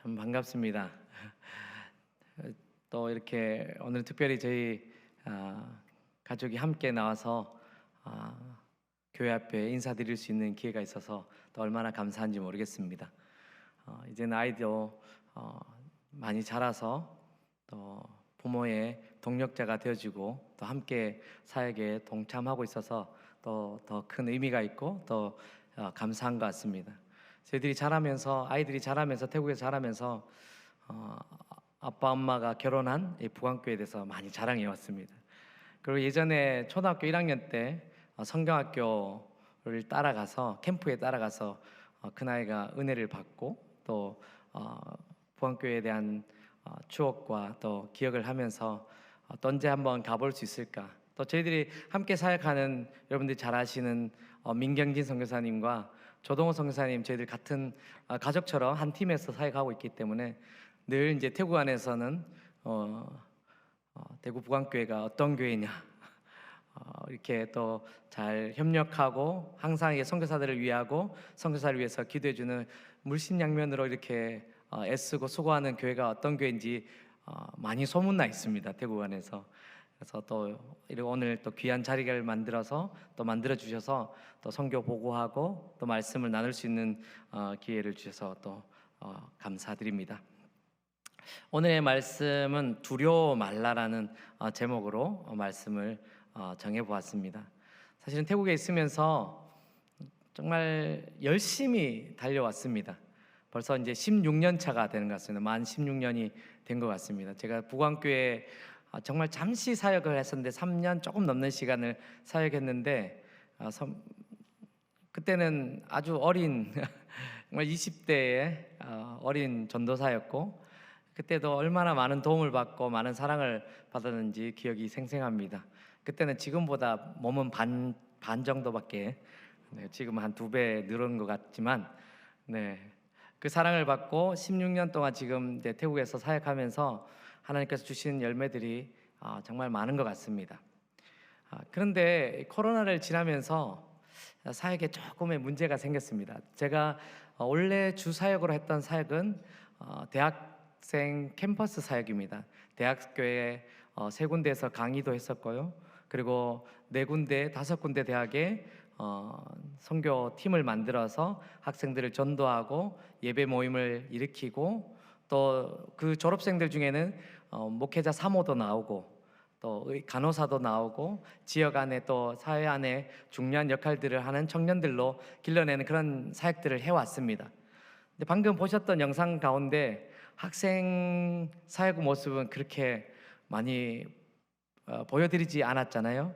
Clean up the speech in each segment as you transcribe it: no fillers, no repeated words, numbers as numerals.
참 반갑습니다. 또 이렇게 오늘 특별히 저희 가족이 함께 나와서 교회 앞에 인사드릴 수 있는 기회가 있어서 또 얼마나 감사한지 모르겠습니다. 이제는 아이도 많이 자라서 또 부모의 동력자가 되어주고 또 함께 사역에 동참하고 있어서 또 더 큰 의미가 있고 또 감사한 것 같습니다. 저희들이 자라면서 아이들이 자라면서 태국에서 자라면서 아빠 엄마가 결혼한 이 부관교회에 대해서 많이 자랑해 왔습니다. 그리고 예전에 초등학교 1학년 때 성경학교를 따라가서 캠프에 따라가서 그 나이가 은혜를 받고 또 부관교회에 대한 추억과 또 기억을 하면서 또 언제 한번 가볼 수 있을까. 또 저희들이 함께 사역하는 여러분들이 잘 아시는 민경진 선교사님과 조동호 선교사님, 저희들 같은 가족처럼 한 팀에서 사역하고 있기 때문에 늘 이제 태국 안에서는 대구 부관교회가 어떤 교회냐 이렇게 또 잘 협력하고 항상 선교사들을 위하고 선교사를 위해서 기도해주는 물심양면으로 이렇게 애쓰고 수고하는 교회가 어떤 교회인지 많이 소문나 있습니다, 태국 안에서. 그래서 또 오늘 또 귀한 자리를 만들어서 또 만들어 주셔서 또 선교 보고하고 또 말씀을 나눌 수 있는 기회를 주셔서 또 감사드립니다. 오늘의 말씀은 두려워 말라라는 제목으로 말씀을 정해 보았습니다. 사실은 태국에 있으면서 정말 열심히 달려왔습니다. 벌써 이제 16년 차가 되는 것 같습니다. 만 16년이 된 것 같습니다. 제가 부관교회 정말 잠시 사역을 했었는데 3년 조금 넘는 시간을 사역했는데 그때는 아주 어린 정말 20대의 어린 전도사였고 그때도 얼마나 많은 도움을 받고 많은 사랑을 받았는지 기억이 생생합니다. 그때는 지금보다 몸은 반 정도밖에 지금 한 2배 늘은 것 같지만 그 사랑을 받고 16년 동안 지금 태국에서 사역하면서 하나님께서 주신 열매들이 정말 많은 것 같습니다. 그런데 코로나를 지나면서 사역에 조금의 문제가 생겼습니다. 제가 원래 주 사역으로 했던 사역은 대학생 캠퍼스 사역입니다. 대학교에 3군데에서 강의도 했었고요. 그리고 4군데, 5군데 대학에 선교팀을 만들어서 학생들을 전도하고 예배 모임을 일으키고 또 그 졸업생들 중에는 목회자 사모도 나오고 또 간호사도 나오고 지역 안에 또 사회 안에 중요한 역할들을 하는 청년들로 길러내는 그런 사역들을 해왔습니다. 근데 방금 보셨던 영상 가운데 학생 사역 모습은 그렇게 많이 보여드리지 않았잖아요.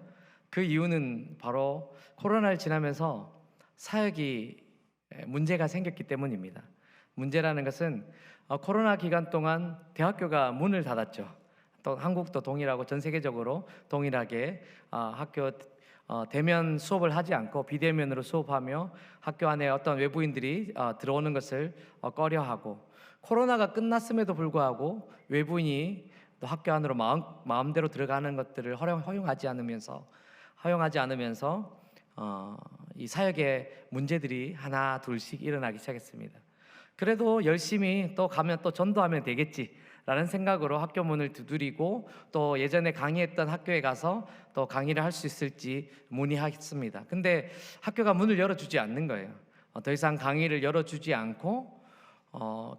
그 이유는 바로 코로나를 지나면서 사역이 문제가 생겼기 때문입니다. 문제라는 것은 코로나 기간 동안 대학교가 문을 닫았죠. 또 한국도 동일하고 전 세계적으로 동일하게 학교 대면 수업을 하지 않고 비대면으로 수업하며 학교 안에 어떤 외부인들이 들어오는 것을 꺼려하고 코로나가 끝났음에도 불구하고 외부인이 또 학교 안으로 마음대로 들어가는 것들을 허용하지 않으면서 이 사역의 문제들이 하나 둘씩 일어나기 시작했습니다. 그래도 열심히 또 가면 또 전도하면 되겠지라는 생각으로 학교 문을 두드리고 또 예전에 강의했던 학교에 가서 또 강의를 할 수 있을지 문의했습니다. 근데 학교가 문을 열어주지 않는 거예요. 더 이상 강의를 열어주지 않고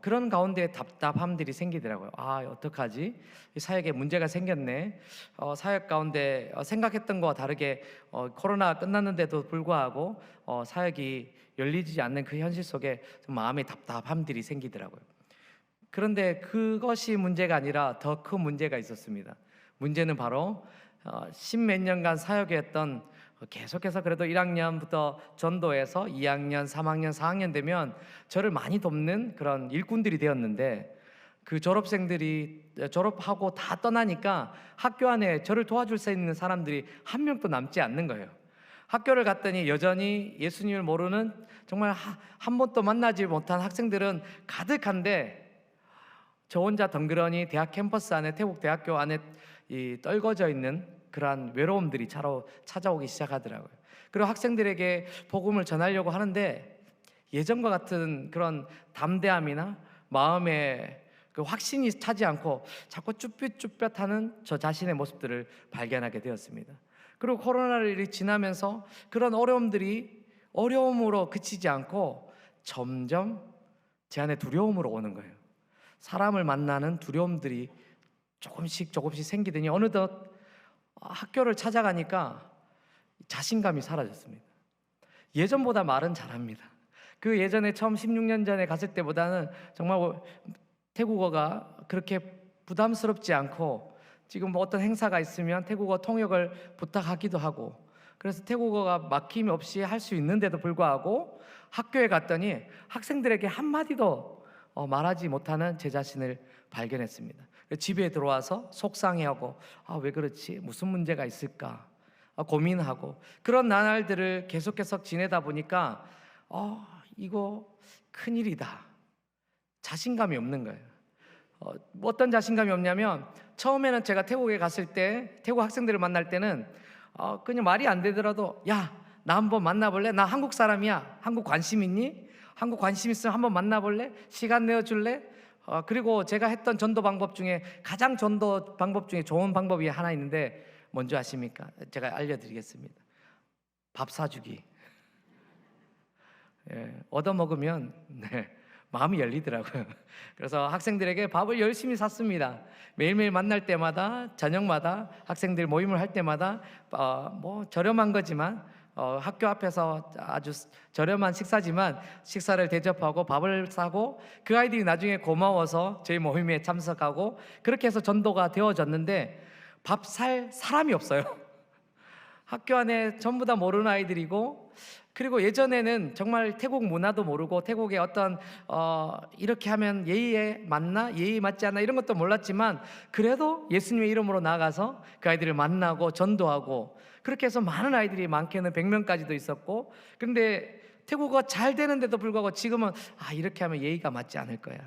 그런 가운데 답답함들이 생기더라고요. 어떡하지? 이 사역에 문제가 생겼네. 사역 가운데 생각했던 거와 다르게 코로나가 끝났는데도 불구하고 사역이 열리지 않는 그 현실 속에 좀 마음의 답답함들이 생기더라고요. 그런데 그것이 문제가 아니라 더 큰 문제가 있었습니다. 문제는 바로 십몇 년간 사역했던 계속해서 그래도 1학년부터 전도해서 2학년, 3학년, 4학년 되면 저를 많이 돕는 그런 일꾼들이 되었는데 그 졸업생들이 졸업하고 다 떠나니까 학교 안에 저를 도와줄 수 있는 사람들이 한 명도 남지 않는 거예요. 학교를 갔더니 여전히 예수님을 모르는 정말 한 번도 만나지 못한 학생들은 가득한데 저 혼자 덩그러니 대학 캠퍼스 안에 태국 대학교 안에 떨궈져 있는 그러한 외로움들이 찾아오기 시작하더라고요. 그리고 학생들에게 복음을 전하려고 하는데 예전과 같은 그런 담대함이나 마음에 그 확신이 차지 않고 자꾸 쭈뼛쭈뼛하는 저 자신의 모습들을 발견하게 되었습니다. 그리고 코로나를 지나면서 그런 어려움들이 어려움으로 그치지 않고 점점 제 안에 두려움으로 오는 거예요. 사람을 만나는 두려움들이 조금씩 생기더니 어느덧 학교를 찾아가니까 자신감이 사라졌습니다. 예전보다 말은 잘합니다. 그 예전에 처음 16년 전에 갔을 때보다는 정말 태국어가 그렇게 부담스럽지 않고 지금 뭐 어떤 행사가 있으면 태국어 통역을 부탁하기도 하고, 그래서 태국어가 막힘이 없이 할 수 있는데도 불구하고 학교에 갔더니 학생들에게 한마디도 말하지 못하는 제 자신을 발견했습니다. 집에 들어와서 속상해하고 왜 그렇지? 무슨 문제가 있을까? 고민하고 그런 나날들을 계속 지내다 보니까 이거 큰일이다. 자신감이 없는 거예요. 어떤 자신감이 없냐면 처음에는 제가 태국에 갔을 때 태국 학생들을 만날 때는 그냥 말이 안 되더라도 야, 나 한번 만나볼래? 나 한국 사람이야. 한국 관심 있니? 한국 관심 있으면 한번 만나볼래? 시간 내어줄래? 그리고 제가 했던 전도 방법 중에 가장 전도 방법 중에 좋은 방법이 하나 있는데 뭔지 아십니까? 제가 알려드리겠습니다. 밥 사주기. 얻어먹으면 마음이 열리더라고요. 그래서 학생들에게 밥을 열심히 샀습니다. 매일매일 만날 때마다, 저녁마다 학생들 모임을 할 때마다 뭐 저렴한 거지만 학교 앞에서 아주 저렴한 식사지만 식사를 대접하고 밥을 사고 그 아이들이 나중에 고마워서 저희 모임에 참석하고 그렇게 해서 전도가 되어졌는데 밥 살 사람이 없어요. 학교 안에 전부 다 모르는 아이들이고, 그리고 예전에는 정말 태국 문화도 모르고 태국의 어떤 이렇게 하면 예의에 맞나 예의 맞지 않나 이런 것도 몰랐지만 그래도 예수님의 이름으로 나가서 그 아이들을 만나고 전도하고 그렇게 해서 많은 아이들이 많게는 100명까지도 있었고, 그런데 태국어가 잘 되는데도 불구하고 지금은 이렇게 하면 예의가 맞지 않을 거야,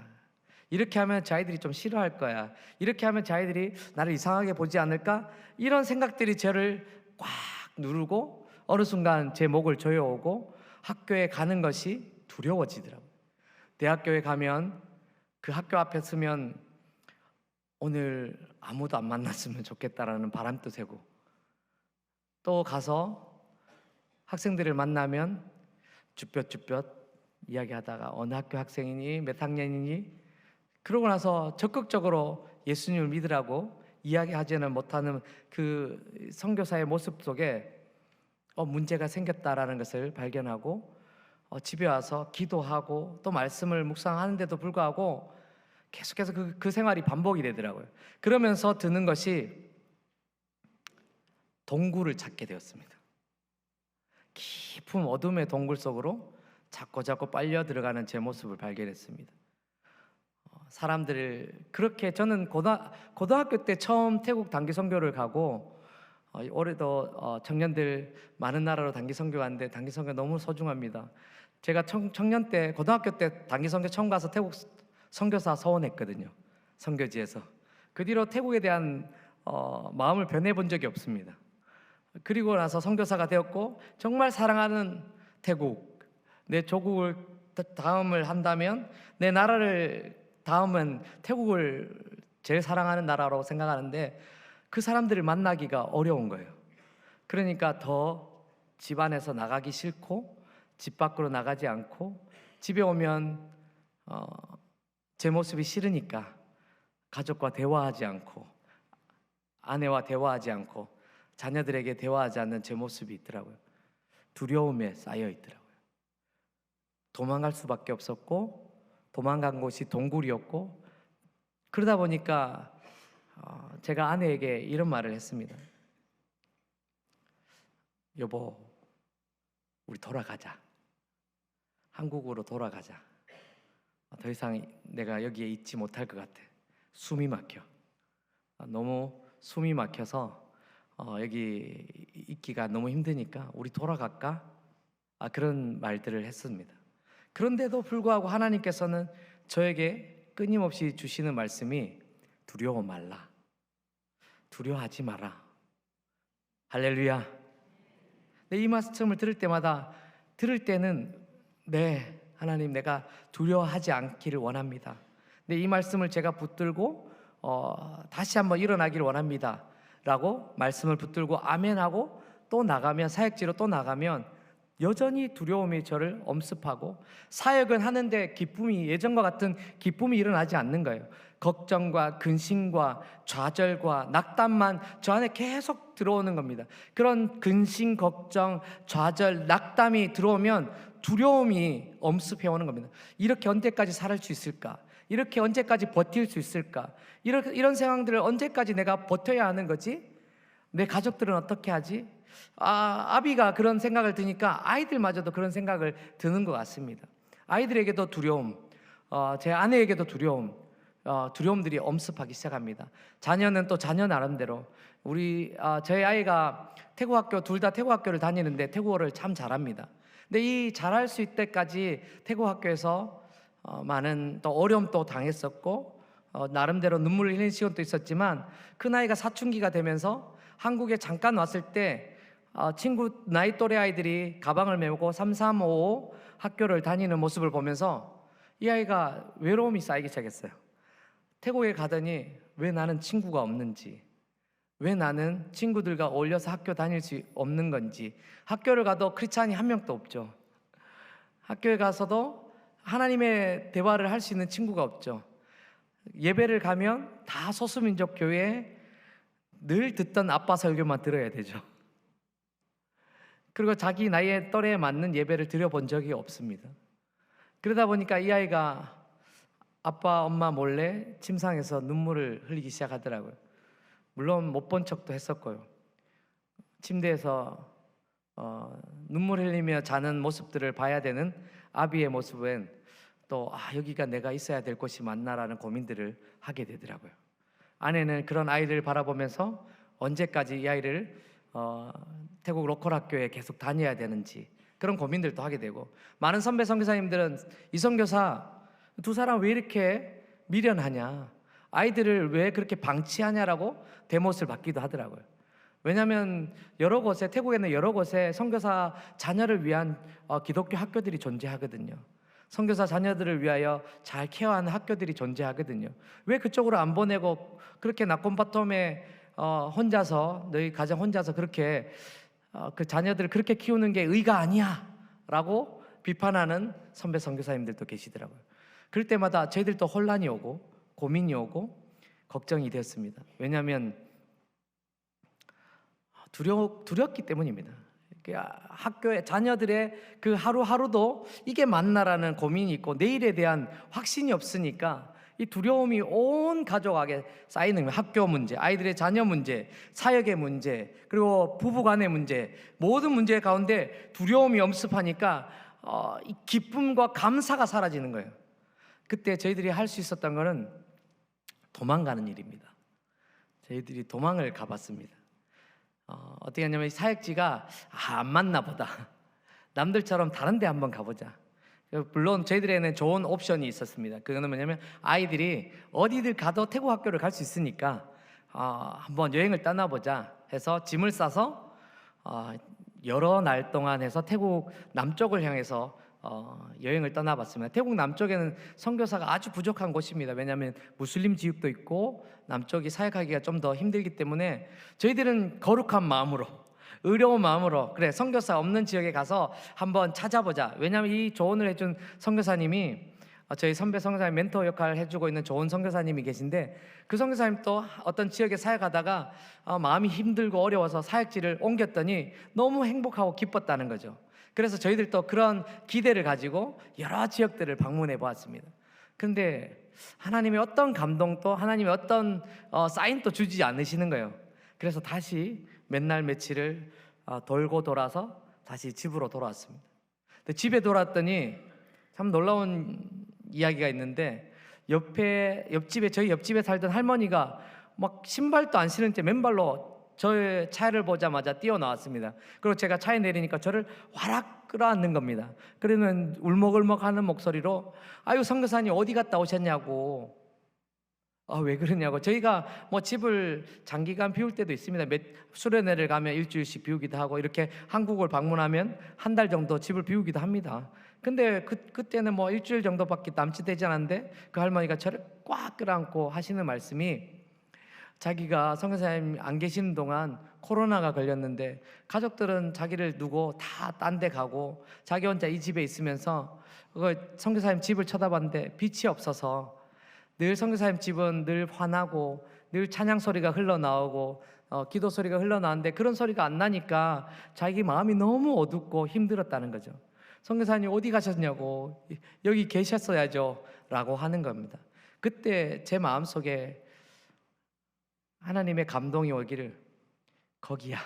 이렇게 하면 저 아이들이 좀 싫어할 거야, 이렇게 하면 저 아이들이 나를 이상하게 보지 않을까, 이런 생각들이 저를 꽉 누르고 어느 순간 제 목을 조여오고 학교에 가는 것이 두려워지더라고요. 대학교에 가면 그 학교 앞에 서면 오늘 아무도 안 만났으면 좋겠다라는 바람도 새고, 또 가서 학생들을 만나면 쭈뼛쭈뼛 이야기하다가 어느 학교 학생이니 몇 학년이니, 그러고 나서 적극적으로 예수님을 믿으라고 이야기하지는 못하는 그 선교사의 모습 속에 문제가 생겼다라는 것을 발견하고 집에 와서 기도하고 또 말씀을 묵상하는데도 불구하고 계속해서 그 생활이 반복이 되더라고요. 그러면서 드는 것이 동굴을 찾게 되었습니다. 깊은 어둠의 동굴 속으로 자꾸 빨려 들어가는 제 모습을 발견했습니다. 사람들을 그렇게, 저는 고등학교 때 처음 태국 단기 선교를 가고 올해도 청년들 많은 나라로 단기 선교 갔는데 단기 선교 너무 소중합니다. 제가 청년 때 고등학교 때 단기 선교 처음 가서 태국 선교사 서원했거든요. 선교지에서. 그 뒤로 태국에 대한 마음을 변해본 적이 없습니다. 그리고 나서 선교사가 되었고 정말 사랑하는 태국, 내 조국을 다음을 한다면 내 나라를 다음은 태국을 제일 사랑하는 나라로 생각하는데 그 사람들을 만나기가 어려운 거예요. 그러니까 더 집안에서 나가기 싫고 집 밖으로 나가지 않고 집에 오면 제 모습이 싫으니까 가족과 대화하지 않고 아내와 대화하지 않고 자녀들에게 대화하지 않는 제 모습이 있더라고요. 두려움에 쌓여 있더라고요. 도망갈 수밖에 없었고 도망간 곳이 동굴이었고, 그러다 보니까 제가 아내에게 이런 말을 했습니다. 여보, 우리 돌아가자. 한국으로 돌아가자. 더 이상 내가 여기에 있지 못할 것 같아. 숨이 막혀. 너무 숨이 막혀서 여기 있기가 너무 힘드니까 우리 돌아갈까? 그런 말들을 했습니다. 그런데도 불구하고 하나님께서는 저에게 끊임없이 주시는 말씀이 두려워 말라. 두려워하지 마라. 할렐루야. 이 말씀을 들을 때는 네, 하나님, 내가 두려워하지 않기를 원합니다. 근데 이 말씀을 제가 붙들고 다시 한번 일어나기를 원합니다 라고 말씀을 붙들고 아멘하고 또 나가면, 사역지로 또 나가면 여전히 두려움이 저를 엄습하고, 사역은 하는데 기쁨이, 예전과 같은 기쁨이 일어나지 않는 거예요. 걱정과 근심과 좌절과 낙담만 저 안에 계속 들어오는 겁니다. 그런 근심, 걱정, 좌절, 낙담이 들어오면 두려움이 엄습해 오는 겁니다. 이렇게 언제까지 살을 수 있을까? 이렇게 언제까지 버틸 수 있을까? 이런 상황들을 언제까지 내가 버텨야 하는 거지? 내 가족들은 어떻게 하지? 아비가 그런 생각을 드니까 아이들마저도 그런 생각을 드는 것 같습니다. 아이들에게도 두려움, 제 아내에게도 두려움들이 엄습하기 시작합니다. 자녀는 또 자녀 나름대로, 저희 아이가 태국 학교, 둘 다 태국 학교를 다니는데 태국어를 참 잘합니다. 근데 이 잘할 수 있을 때까지 태국 학교에서 많은 또 어려움도 당했었고, 나름대로 눈물을 흘리는 시간도 있었지만, 그 나이가 사춘기가 되면서 한국에 잠깐 왔을 때 친구 나이 또래 아이들이 가방을 메고 3355 학교를 다니는 모습을 보면서 이 아이가 외로움이 쌓이기 시작했어요. 태국에 가더니 왜 나는 친구가 없는지, 왜 나는 친구들과 어울려서 학교 다닐 수 없는 건지, 학교를 가도 크리스찬이 한 명도 없죠. 학교에 가서도 하나님의 대화를 할 수 있는 친구가 없죠. 예배를 가면 다 소수민족 교회에 늘 듣던 아빠 설교만 들어야 되죠. 그리고 자기 나이의 또래에 맞는 예배를 드려본 적이 없습니다. 그러다 보니까 이 아이가 아빠 엄마 몰래 침상에서 눈물을 흘리기 시작하더라고요. 물론 못 본 척도 했었고요. 침대에서 눈물 흘리며 자는 모습들을 봐야 되는 아비의 모습은 또 여기가 내가 있어야 될 곳이 맞나라는 고민들을 하게 되더라고요. 아내는 그런 아이를 바라보면서 언제까지 이 아이를 태국 로컬 학교에 계속 다녀야 되는지 그런 고민들도 하게 되고, 많은 선배 선교사님들은 이 선교사 두 사람 왜 이렇게 미련하냐, 아이들을 왜 그렇게 방치하냐라고 대못을 받기도 하더라고요. 왜냐하면 여러 곳에, 태국에는 여러 곳에 선교사 자녀를 위한 기독교 학교들이 존재하거든요. 선교사 자녀들을 위하여 잘 케어하는 학교들이 존재하거든요. 왜 그쪽으로 안 보내고 그렇게 나콘바톰에 혼자서, 너희 가정 혼자서 그렇게 그 자녀들을 그렇게 키우는 게 의가 아니야 라고 비판하는 선배 선교사님들도 계시더라고요. 그럴 때마다 저희들도 혼란이 오고 고민이 오고 걱정이 되었습니다. 왜냐하면 두렵기 때문입니다. 학교에 자녀들의 그 하루하루도 이게 맞나라는 고민이 있고, 내일에 대한 확신이 없으니까 이 두려움이 온 가족에게 쌓이는 거예요. 학교 문제, 아이들의 자녀 문제, 사역의 문제, 그리고 부부간의 문제, 모든 문제 가운데 두려움이 엄습하니까 이 기쁨과 감사가 사라지는 거예요. 그때 저희들이 할 수 있었던 거는 도망가는 일입니다. 저희들이 도망을 가봤습니다. 어떻게 하냐면, 사역지가 안 맞나 보다, 남들처럼 다른 데 한번 가보자. 물론 저희들에는 좋은 옵션이 있었습니다. 그거는 뭐냐면, 아이들이 어디들 가도 태국 학교를 갈 수 있으니까 한번 여행을 떠나보자 해서 짐을 싸서 여러 날 동안 해서 태국 남쪽을 향해서 여행을 떠나봤습니다. 태국 남쪽에는 선교사가 아주 부족한 곳입니다. 왜냐하면 무슬림 지역도 있고 남쪽이 사역하기가 좀 더 힘들기 때문에 저희들은 거룩한 마음으로, 의로운 마음으로, 그래 선교사 없는 지역에 가서 한번 찾아보자. 왜냐하면 이 조언을 해준 선교사님이 저희 선배 선교사님 멘토 역할을 해주고 있는 좋은 선교사님이 계신데, 그 선교사님 또 어떤 지역에 사역하다가 마음이 힘들고 어려워서 사역지를 옮겼더니 너무 행복하고 기뻤다는 거죠. 그래서 저희들도 그런 기대를 가지고 여러 지역들을 방문해 보았습니다. 그런데 하나님의 어떤 감동도, 하나님의 어떤 사인도 주지 않으시는 거예요. 그래서 다시 맨날 며칠을 돌고 돌아서 다시 집으로 돌아왔습니다. 근데 집에 돌아왔더니 참 놀라운 이야기가 있는데, 옆집에, 저희 옆집에 살던 할머니가 막 신발도 안 신은 채 맨발로 저의 차를 보자마자 뛰어나왔습니다. 그리고 제가 차에 내리니까 저를 와락 끌어안는 겁니다. 그러면 울먹울먹하는 목소리로, 아유 선교사님 어디 갔다 오셨냐고, 왜 그러냐고. 저희가 뭐 집을 장기간 비울 때도 있습니다. 수련회를 가면 일주일씩 비우기도 하고, 이렇게 한국을 방문하면 한 달 정도 집을 비우기도 합니다. 근데 그때는 뭐 일주일 정도밖에 남짓 되지 않았는데, 그 할머니가 저를 꽉 끌어안고 하시는 말씀이, 자기가 선교사님 안 계시는 동안 코로나가 걸렸는데 가족들은 자기를 두고 다 딴 데 가고 자기 혼자 이 집에 있으면서 선교사님 집을 쳐다봤는데 빛이 없어서, 늘 선교사님 집은 늘 환하고 늘 찬양 소리가 흘러나오고 기도 소리가 흘러나오는데 그런 소리가 안 나니까 자기 마음이 너무 어둡고 힘들었다는 거죠. 선교사님 어디 가셨냐고, 여기 계셨어야죠 라고 하는 겁니다. 그때 제 마음속에 하나님의 감동이 오기를, 거기야,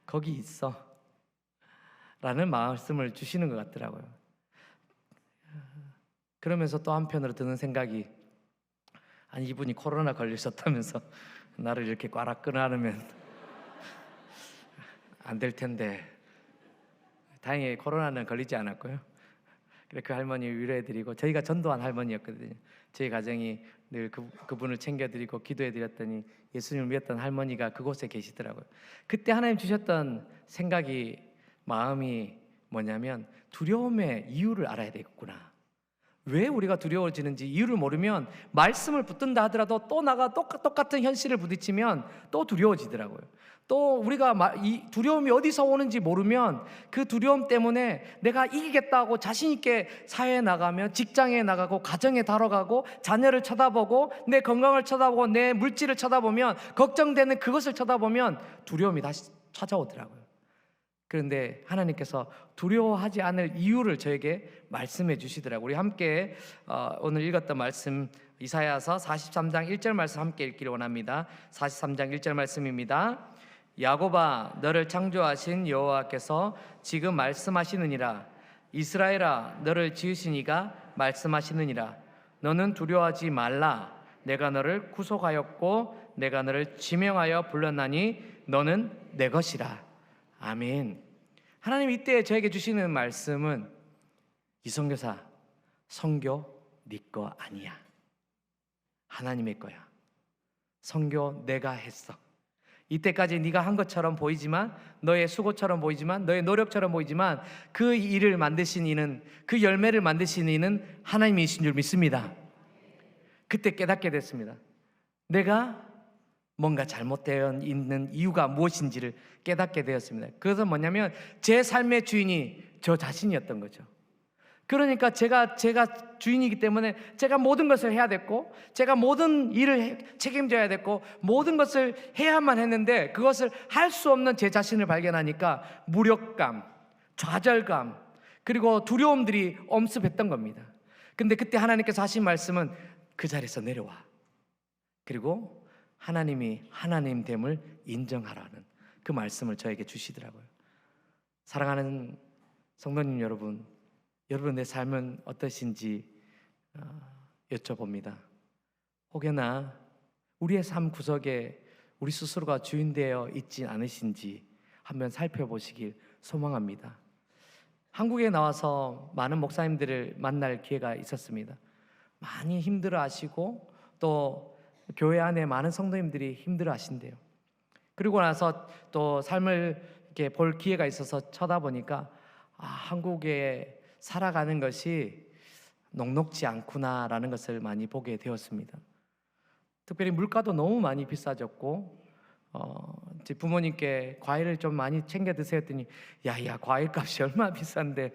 거기 있어 라는 말씀을 주시는 것 같더라고요. 그러면서 또 한편으로 드는 생각이, 아니 이분이 코로나 걸리셨다면서 나를 이렇게 꽈락 끌어안으면 안 될 텐데. 다행히 코로나는 걸리지 않았고요. 그래서 그 할머니 위로해드리고, 저희가 전도한 할머니였거든요. 저희 가정이 늘 그분을 챙겨드리고 기도해드렸더니 예수님을 믿었던 할머니가 그곳에 계시더라고요. 그때 하나님 주셨던 생각이, 마음이 뭐냐면, 두려움의 이유를 알아야 되겠구나. 왜 우리가 두려워지는지 이유를 모르면 말씀을 붙든다 하더라도 또 똑같은 현실을 부딪히면 또 두려워지더라고요. 또 우리가 이 두려움이 어디서 오는지 모르면 그 두려움 때문에 내가 이기겠다고 자신 있게 사회에 나가면, 직장에 나가고 가정에 다뤄가고 자녀를 쳐다보고 내 건강을 쳐다보고 내 물질을 쳐다보면, 걱정되는 그것을 쳐다보면 두려움이 다시 찾아오더라고요. 그런데 하나님께서 두려워하지 않을 이유를 저에게 말씀해 주시더라고요. 우리 함께 오늘 읽었던 말씀, 이사야서 43장 1절 말씀 함께 읽기를 원합니다. 43장 1절 말씀입니다. 야곱아, 너를 창조하신 여호와께서 지금 말씀하시느니라. 이스라엘아, 너를 지으신 이가 말씀하시느니라. 너는 두려워하지 말라. 내가 너를 구속하였고 내가 너를 지명하여 불렀나니 너는 내 것이라. 아멘. 하나님 이때 저에게 주시는 말씀은, 이선교사, 선교 네 거 아니야. 하나님의 거야. 선교 내가 했어. 이때까지 네가 한 것처럼 보이지만, 너의 수고처럼 보이지만, 너의 노력처럼 보이지만, 그 일을 만드신 이는, 그 열매를 만드신 이는 하나님이신 줄 믿습니다. 그때 깨닫게 됐습니다. 내가 뭔가 잘못되어 있는 이유가 무엇인지를 깨닫게 되었습니다. 그것은 뭐냐면, 제 삶의 주인이 저 자신이었던 거죠. 그러니까 제가 주인이기 때문에 제가 모든 것을 해야 됐고, 제가 모든 일을 책임져야 됐고, 모든 것을 해야만 했는데, 그것을 할 수 없는 제 자신을 발견하니까 무력감, 좌절감, 그리고 두려움들이 엄습했던 겁니다. 근데 그때 하나님께서 하신 말씀은, 그 자리에서 내려와, 그리고 하나님이 하나님됨을 인정하라는 그 말씀을 저에게 주시더라고요. 사랑하는 성도님 여러분, 여러분의 삶은 어떠신지 여쭤봅니다. 혹여나 우리의 삶 구석에 우리 스스로가 주인되어 있지 않으신지 한번 살펴보시길 소망합니다. 한국에 나와서 많은 목사님들을 만날 기회가 있었습니다. 많이 힘들어하시고 또 교회 안에 많은 성도님들이 힘들어하신대요. 그리고 나서 또 삶을 이렇게 볼 기회가 있어서 쳐다보니까, 한국에 살아가는 것이 녹록지 않구나라는 것을 많이 보게 되었습니다. 특별히 물가도 너무 많이 비싸졌고, 제 부모님께 과일을 좀 많이 챙겨 드세요 했더니, 야 과일값이 얼마나 비싼데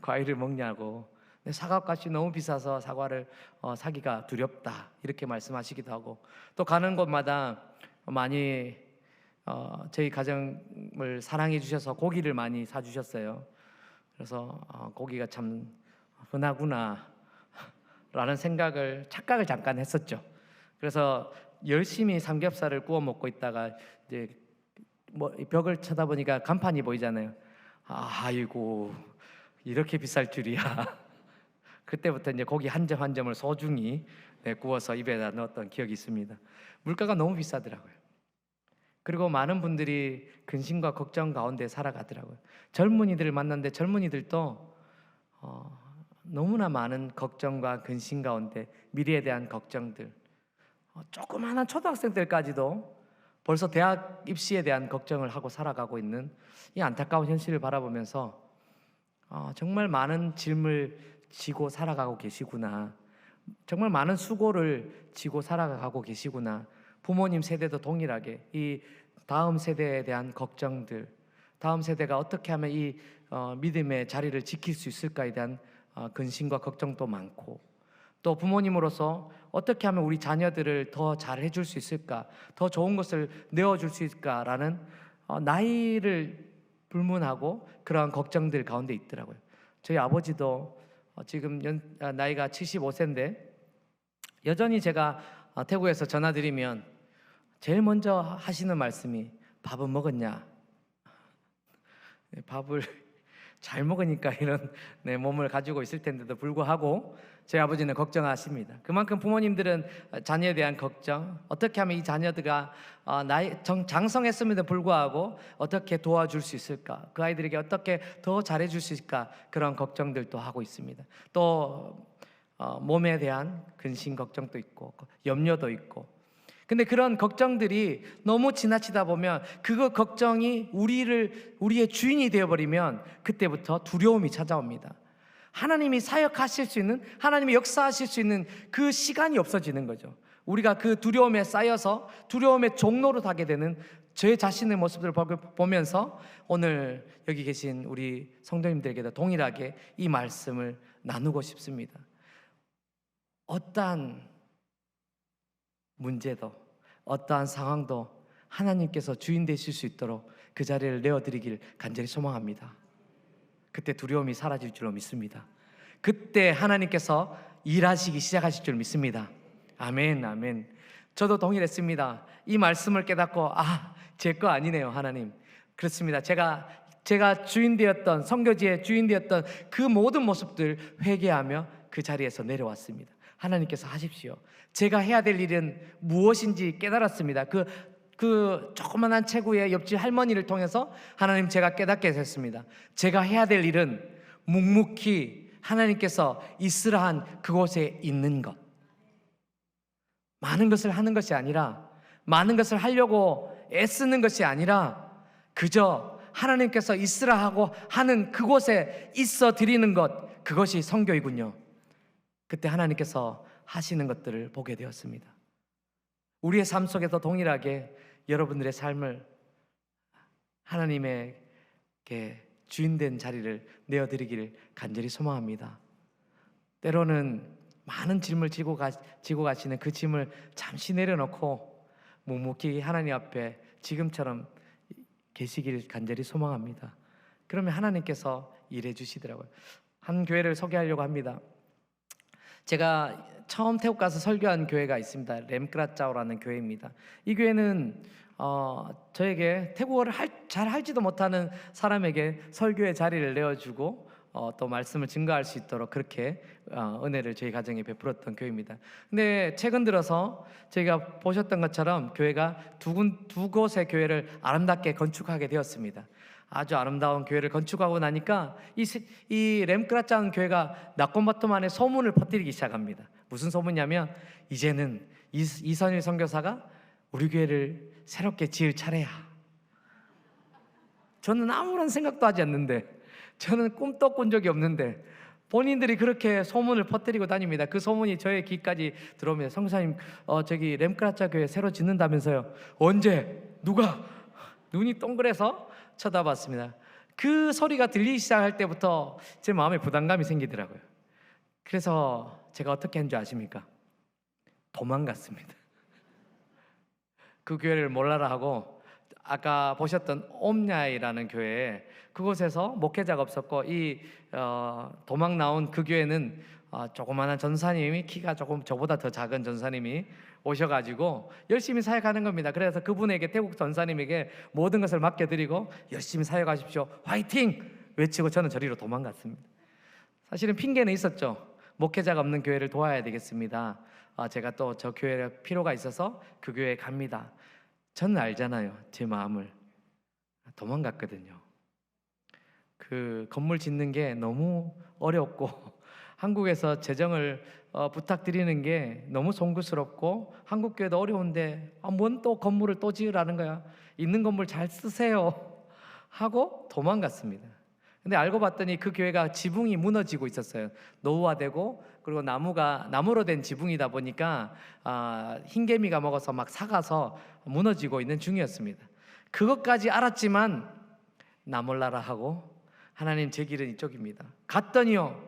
과일을 먹냐고, 사과값이 너무 비싸서 사과를 사기가 두렵다, 이렇게 말씀하시기도 하고, 또 가는 곳마다 많이 저희 가정을 사랑해 주셔서 고기를 많이 사주셨어요. 그래서 고기가 참 흔하구나 라는 착각을 잠깐 했었죠. 그래서 열심히 삼겹살을 구워 먹고 있다가 이제 벽을 쳐다보니까 간판이 보이잖아요. 아이고, 이렇게 비쌀 줄이야. 그때부터 이제 고기 한 점 한 점을 소중히 구워서 입에다 넣었던 기억이 있습니다. 물가가 너무 비싸더라고요. 그리고 많은 분들이 근심과 걱정 가운데 살아가더라고요. 젊은이들을 만났는데 젊은이들도 너무나 많은 걱정과 근심 가운데, 미래에 대한 걱정들, 조그마한 초등학생들까지도 벌써 대학 입시에 대한 걱정을 하고 살아가고 있는 이 안타까운 현실을 바라보면서 정말 많은 짐을 지고 살아가고 계시구나, 정말 많은 수고를 지고 살아가고 계시구나. 부모님 세대도 동일하게 이 다음 세대에 대한 걱정들, 다음 세대가 어떻게 하면 이 믿음의 자리를 지킬 수 있을까에 대한 근심과 걱정도 많고, 또 부모님으로서 어떻게 하면 우리 자녀들을 더 잘 해줄 수 있을까, 더 좋은 것을 내어줄 수 있을까라는 나이를 불문하고 그러한 걱정들 가운데 있더라고요. 저희 아버지도 지금 나이가 75세인데 여전히 제가 태국에서 전화드리면 제일 먼저 하시는 말씀이 밥은 먹었냐? 밥을 잘 먹으니까 이런 몸을 가지고 있을 텐데도 불구하고 저희 아버지는 걱정하십니다. 그만큼 부모님들은 자녀에 대한 걱정, 어떻게 하면 이 자녀들가 장성했음에도 불구하고 어떻게 도와줄 수 있을까, 그 아이들에게 어떻게 더 잘해줄 수 있을까, 그런 걱정들도 하고 있습니다. 또 몸에 대한 근심 걱정도 있고 염려도 있고. 근데 그런 걱정들이 너무 지나치다 보면 그 걱정이 우리의 주인이 되어버리면 그때부터 두려움이 찾아옵니다. 하나님이 사역하실 수 있는, 하나님이 역사하실 수 있는 그 시간이 없어지는 거죠. 우리가 그 두려움에 쌓여서 두려움의 종로로 가게 되는 제 자신의 모습들을 보면서 오늘 여기 계신 우리 성도님들에게도 동일하게 이 말씀을 나누고 싶습니다. 어떠한 문제도, 어떠한 상황도 하나님께서 주인 되실 수 있도록 그 자리를 내어드리길 간절히 소망합니다. 그때 두려움이 사라질 줄로 믿습니다. 그때 하나님께서 일하시기 시작하실 줄 믿습니다. 아멘, 아멘. 저도 동일했습니다. 이 말씀을 깨닫고 제 거 아니네요, 하나님. 그렇습니다. 제가 주인 되었던, 선교지의 주인 되었던 그 모든 모습들 회개하며 그 자리에서 내려왔습니다. 하나님께서 하십시오. 제가 해야 될 일은 무엇인지 깨달았습니다. 그 조그만한 체구의 옆집 할머니를 통해서 하나님, 제가 깨닫게 됐습니다. 제가 해야 될 일은 묵묵히 하나님께서 있으라 한 그곳에 있는 것, 많은 것을 하는 것이 아니라, 많은 것을 하려고 애쓰는 것이 아니라 그저 하나님께서 있으라 하고 하는 그곳에 있어 드리는 것, 그것이 선교이군요. 그때 하나님께서 하시는 것들을 보게 되었습니다. 우리의 삶 속에서 동일하게 여러분들의 삶을 하나님에게 주인된 자리를 내어드리기를 간절히 소망합니다. 때로는 많은 짐을 지고 가시는 그 짐을 잠시 내려놓고 묵묵히 하나님 앞에 지금처럼 계시기를 간절히 소망합니다. 그러면 하나님께서 일해 주시더라고요. 한 교회를 소개하려고 합니다. 제가 처음 태국 가서 설교한 교회가 있습니다. 렘크라짜오라는 교회입니다. 이 교회는 저에게 태국어를 잘 할지도 못하는 사람에게 설교의 자리를 내어주고 또 말씀을 증거할 수 있도록 그렇게 은혜를 저희 가정에 베풀었던 교회입니다. 근데 최근 들어서 저희가 보셨던 것처럼 교회가 두 곳의 교회를 아름답게 건축하게 되었습니다. 아주 아름다운 교회를 건축하고 나니까 이 렘크라짜오 교회가 나콘바토만의 소문을 퍼뜨리기 시작합니다. 무슨 소문이냐면 이제는 이선일 선교사가 우리 교회를 새롭게 지을 차례야. 저는 아무런 생각도 하지 않는데, 저는 꿈도 꾼 적이 없는데 본인들이 그렇게 소문을 퍼뜨리고 다닙니다. 그 소문이 저의 귀까지 들어오면 성사님 저기 렘크라짜 교회 새로 짓는다면서요. 언제? 누가? 눈이 동그래서 쳐다봤습니다. 그 소리가 들리기 시작할 때부터 제 마음에 부담감이 생기더라고요. 그래서 제가 어떻게 한 줄 아십니까? 도망갔습니다. 그 교회를 몰라라 하고 아까 보셨던 옴냐이라는 교회, 그곳에서 목회자가 없었고 이 도망 나온 그 교회는 조그마한 전사님이, 키가 조금 저보다 더 작은 전사님이 오셔가지고 열심히 사역하는 겁니다. 그래서 그분에게, 태국 전사님에게 모든 것을 맡겨드리고 열심히 사역하십시오, 화이팅! 외치고 저는 저리로 도망갔습니다. 사실은 핑계는 있었죠. 목회자가 없는 교회를 도와야 되겠습니다. 제가 또 저 교회에 필요가 있어서 그 교회에 갑니다. 저는 알잖아요, 제 마음을. 도망갔거든요. 그 건물 짓는 게 너무 어렵고 한국에서 재정을 부탁드리는 게 너무 송구스럽고 한국 교회도 어려운데 뭔 또 건물을 또 지으라는 거야. 있는 건물 잘 쓰세요 하고 도망갔습니다. 근데 알고 봤더니 그 교회가 지붕이 무너지고 있었어요. 노후화되고, 그리고 나무로 된 지붕이다 보니까 흰개미가 먹어서 막 삭아서 무너지고 있는 중이었습니다. 그것까지 알았지만 나 몰라라 하고 하나님 제 길은 이쪽입니다. 갔더니요,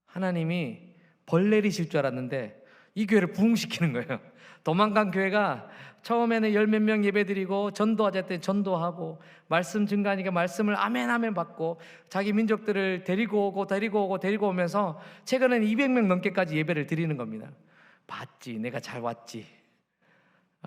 하나님이 벌 내리실 줄 알았는데 이 교회를 부흥시키는 거예요. 도망간 교회가 처음에는 열 몇 명 예배드리고 전도하자 했더니 전도하고, 말씀 증가하니까 말씀을 아멘 아멘 받고, 자기 민족들을 데리고 오면서 최근에는 200명 넘게까지 예배를 드리는 겁니다. 봤지, 내가 잘 왔지.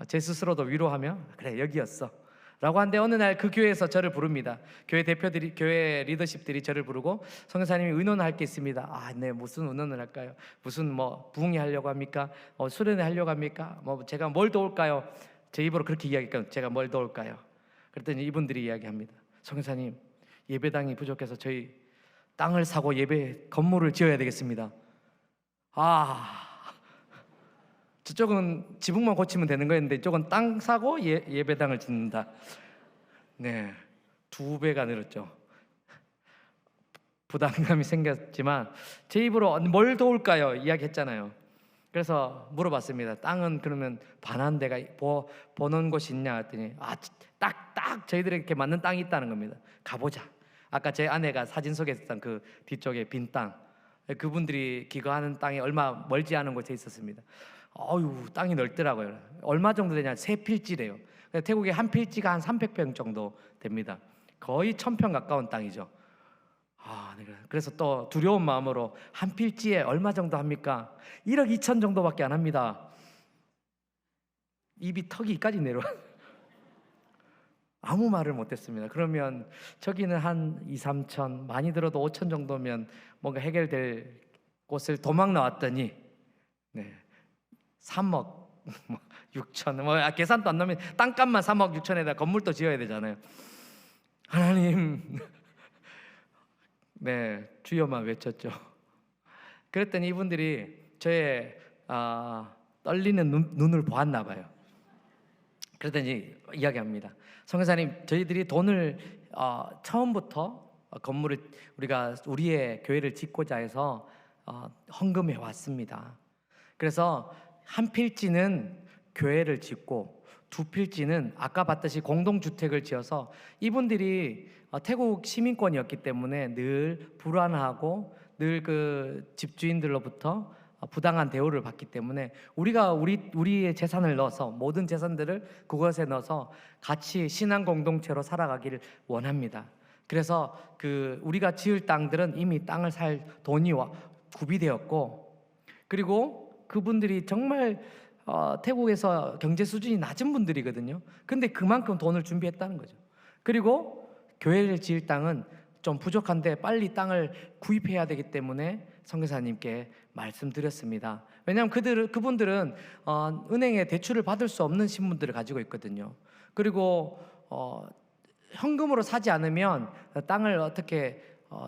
제 스스로도 위로하며 그래 여기였어 라고 하는데, 어느 날 그 교회에서 저를 부릅니다. 교회 대표들이, 교회 리더십들이 저를 부르고, 선교사님이 의논할 게 있습니다. 네, 무슨 의논을 할까요? 무슨 부흥회 하려고 합니까? 수련회 하려고 합니까? 제가 뭘 도울까요? 제 입으로 그렇게 이야기했거든요. 제가 뭘 도울까요? 그랬더니 이분들이 이야기합니다. 선교사님, 예배당이 부족해서 저희 땅을 사고 예배 건물을 지어야 되겠습니다. 저쪽은 지붕만 고치면 되는 거였는데 이쪽은 땅 사고 예배당을 짓는다. 네, 2배가 늘었죠. 부담감이 생겼지만 제 입으로 뭘 도울까요? 이야기했잖아요. 그래서 물어봤습니다. 땅은 그러면 반한 데가 보는 곳이 있냐 했더니 딱 저희들에게 맞는 땅이 있다는 겁니다. 가보자. 아까 제 아내가 사진 소개했던 그 뒤쪽에 빈 땅, 그분들이 기거하는 땅이 얼마 멀지 않은 곳에 있었습니다. 땅이 넓더라고요. 얼마 정도 되냐? 3필지래요. 태국의 한 필지가 한 300평 정도 됩니다. 거의 1000평 가까운 땅이죠. 그래서 또 두려운 마음으로 한 필지에 얼마 정도 합니까? 1억 2천 정도밖에 안 합니다. 입이 턱이까지 내려와. 아무 말을 못했습니다. 그러면 저기는 한 2, 3천, 많이 들어도 5천 정도면 뭔가 해결될 곳을 도망 나왔더니 3억 6천, 계산도 안 나면 땅값만 3억 6천에다 건물도 지어야 되잖아요. 하나님, 주여만 외쳤죠. 그랬더니 이분들이 저의 떨리는 눈을 보았나 봐요. 그랬더니 이야기합니다. 선교사님, 저희들이 돈을 처음부터 건물을 우리의 교회를 짓고자 해서 헌금해 왔습니다. 그래서 한 필지는 교회를 짓고, 2필지는 아까 봤듯이 공동주택을 지어서, 이분들이 태국 시민권이었기 때문에 늘 불안하고 늘 그 집주인들로부터 부당한 대우를 받기 때문에 우리가 우리의 재산을 넣어서, 모든 재산들을 그것에 넣어서 같이 신앙 공동체로 살아가기를 원합니다. 그래서 우리가 지을 땅들은 이미 땅을 살 돈이 구비되었고, 그리고 그분들이 정말 태국에서 경제 수준이 낮은 분들이거든요. 근데 그만큼 돈을 준비했다는 거죠. 그리고 교회를 지을 땅은 좀 부족한데 빨리 땅을 구입해야 되기 때문에 선교사님께 말씀드렸습니다. 왜냐하면 그분들은 은행에 대출을 받을 수 없는 신분들을 가지고 있거든요. 그리고 현금으로 사지 않으면 땅을 어떻게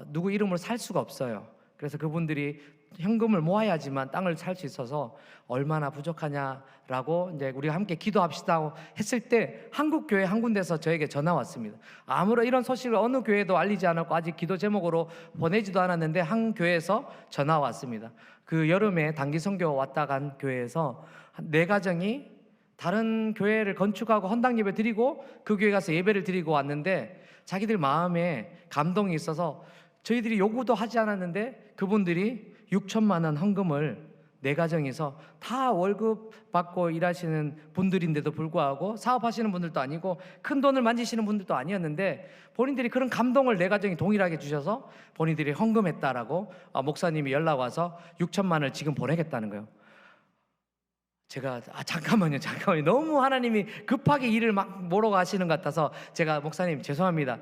누구 이름으로 살 수가 없어요. 그래서 그분들이 현금을 모아야지만 땅을 살 수 있어서 얼마나 부족하냐라고 이제 우리가 함께 기도합시다 했을 때, 한국 교회 한 군데서 저에게 전화 왔습니다. 아무런 이런 소식을 어느 교회도 알리지 않았고 아직 기도 제목으로 보내지도 않았는데 한 교회에서 전화 왔습니다. 그 여름에 단기 선교 왔다 간 교회에서 4가정이 다른 교회를 건축하고 헌당 예배 드리고 그 교회 가서 예배를 드리고 왔는데, 자기들 마음에 감동이 있어서 저희들이 요구도 하지 않았는데 그분들이 6천만 원 헌금을 4가정에서 다 월급 받고 일하시는 분들인데도 불구하고, 사업하시는 분들도 아니고 큰 돈을 만지시는 분들도 아니었는데, 본인들이 그런 감동을 4가정이 동일하게 주셔서 본인들이 헌금했다라고 목사님이 연락 와서 6천만 원을 지금 보내겠다는 거예요. 제가 잠깐만요. 너무 하나님이 급하게 일을 막 몰아가 하시는 것 같아서 제가, 목사님 죄송합니다.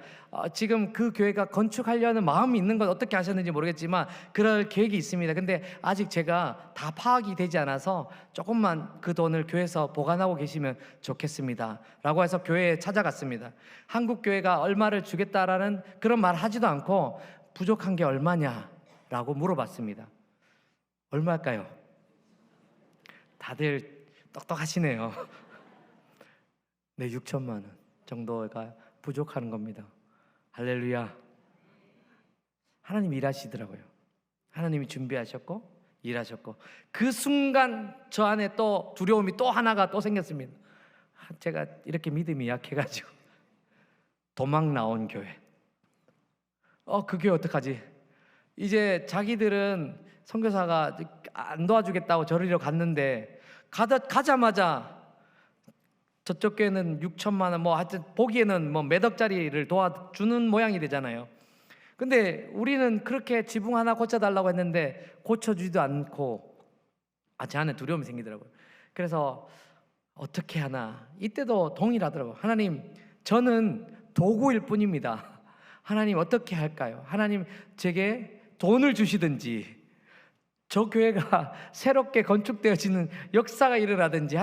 지금 그 교회가 건축하려는 마음이 있는 건 어떻게 하셨는지 모르겠지만 그럴 계획이 있습니다. 근데 아직 제가 다 파악이 되지 않아서 조금만 그 돈을 교회에서 보관하고 계시면 좋겠습니다 라고 해서 교회에 찾아갔습니다. 한국 교회가 얼마를 주겠다라는 그런 말 하지도 않고 부족한 게 얼마냐 라고 물어봤습니다. 얼마일까요? 다들 똑똑하시네요. 네, 6천만 원 정도가 부족하는 겁니다. 할렐루야. 하나님이 일하시더라고요. 하나님이 준비하셨고 일하셨고, 그 순간 저 안에 또 두려움이 또 하나가 또 생겼습니다. 제가 이렇게 믿음이 약해가지고 도망 나온 교회. 그 교회 어떡하지? 이제 자기들은 선교사가 안 도와주겠다고 저리로 갔는데 가자마자 저쪽 교회는 6천만 원, 뭐 하여튼 보기에는 뭐 몇 억짜리를 도와주는 모양이 되잖아요. 근데 우리는 그렇게 지붕 하나 고쳐달라고 했는데 고쳐주지도 않고, 제 안에 두려움이 생기더라고요. 그래서 어떻게 하나, 이때도 동일하더라고요. 하나님, 저는 도구일 뿐입니다. 하나님 어떻게 할까요? 하나님 제게 돈을 주시든지, 저 교회가 새롭게 건축되어지는 역사가 일어나든지,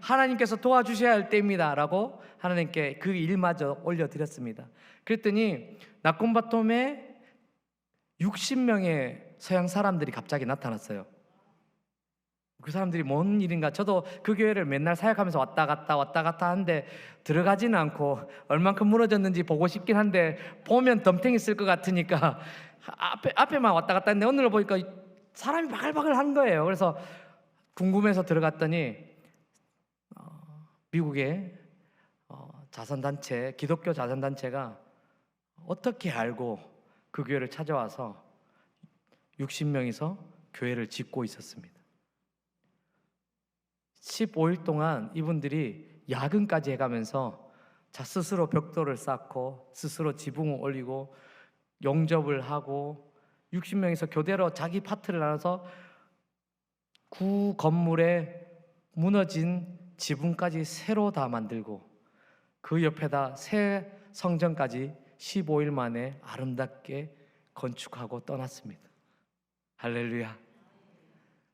하나님께서 도와주셔야 할 때입니다 라고 하나님께 그 일마저 올려드렸습니다. 그랬더니 나콤바톰에 60명의 서양 사람들이 갑자기 나타났어요. 그 사람들이 뭔 일인가. 저도 그 교회를 맨날 사역하면서 왔다 갔다 하는데 들어가지는 않고 얼만큼 무너졌는지 보고 싶긴 한데 보면 덤탱이 쓸 것 같으니까 앞에만 왔다 갔다 했는데 오늘 보니까 사람이 바글바글 한 거예요. 그래서 궁금해서 들어갔더니 미국의 자선단체, 기독교 자선단체가 어떻게 알고 그 교회를 찾아와서 60명이서 교회를 짓고 있었습니다. 15일 동안 이분들이 야근까지 해가면서 스스로 벽돌을 쌓고 스스로 지붕을 올리고 용접을 하고 60명이서 교대로 자기 파트를 나눠서 구 건물에 무너진 지붕까지 새로 다 만들고 그 옆에다 새 성전까지 15일 만에 아름답게 건축하고 떠났습니다. 할렐루야.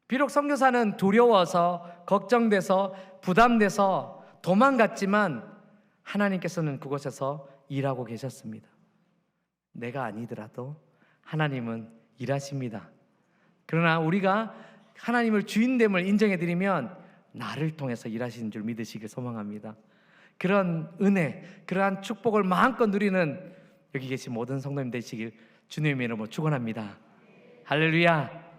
비록 선교사는 두려워서 걱정돼서 부담돼서 도망갔지만 하나님께서는 그곳에서 일하고 계셨습니다. 내가 아니더라도 하나님은 일하십니다. 그러나 우리가 하나님을 주인됨을 인정해드리면 나를 통해서 일하시는 줄 믿으시길 소망합니다. 그런 은혜, 그러한 축복을 마음껏 누리는 여기 계신 모든 성도님 되시길 주님의 이름으로 축원합니다. 할렐루야.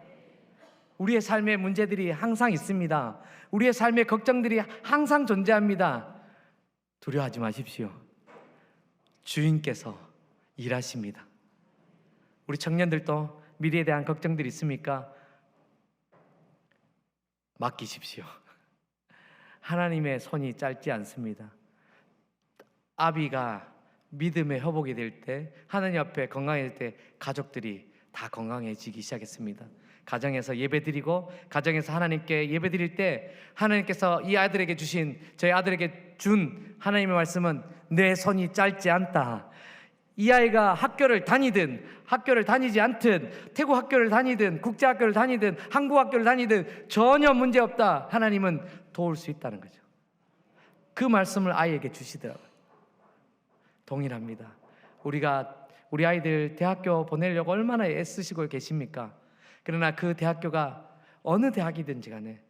우리의 삶에 문제들이 항상 있습니다. 우리의 삶에 걱정들이 항상 존재합니다. 두려워하지 마십시오. 주인께서 일하십니다. 우리 청년들도 미래에 대한 걱정들이 있습니까? 맡기십시오. 하나님의 손이 짧지 않습니다. 아비가 믿음의 회복이 될 때, 하나님 앞에 건강해질 때 가족들이 다 건강해지기 시작했습니다. 가정에서 예배드리고 가정에서 하나님께 예배드릴 때 하나님께서 이 아들에게 주신, 저희 아들에게 준 하나님의 말씀은 내 손이 짧지 않다. 이 아이가 학교를 다니든 학교를 다니지 않든, 태국 학교를 다니든 국제학교를 다니든 한국 학교를 다니든 전혀 문제없다. 하나님은 도울 수 있다는 거죠. 그 말씀을 아이에게 주시더라고요. 동일합니다. 우리 아이들 대학교 보내려고 얼마나 애쓰시고 계십니까? 그러나 그 대학교가 어느 대학이든지 간에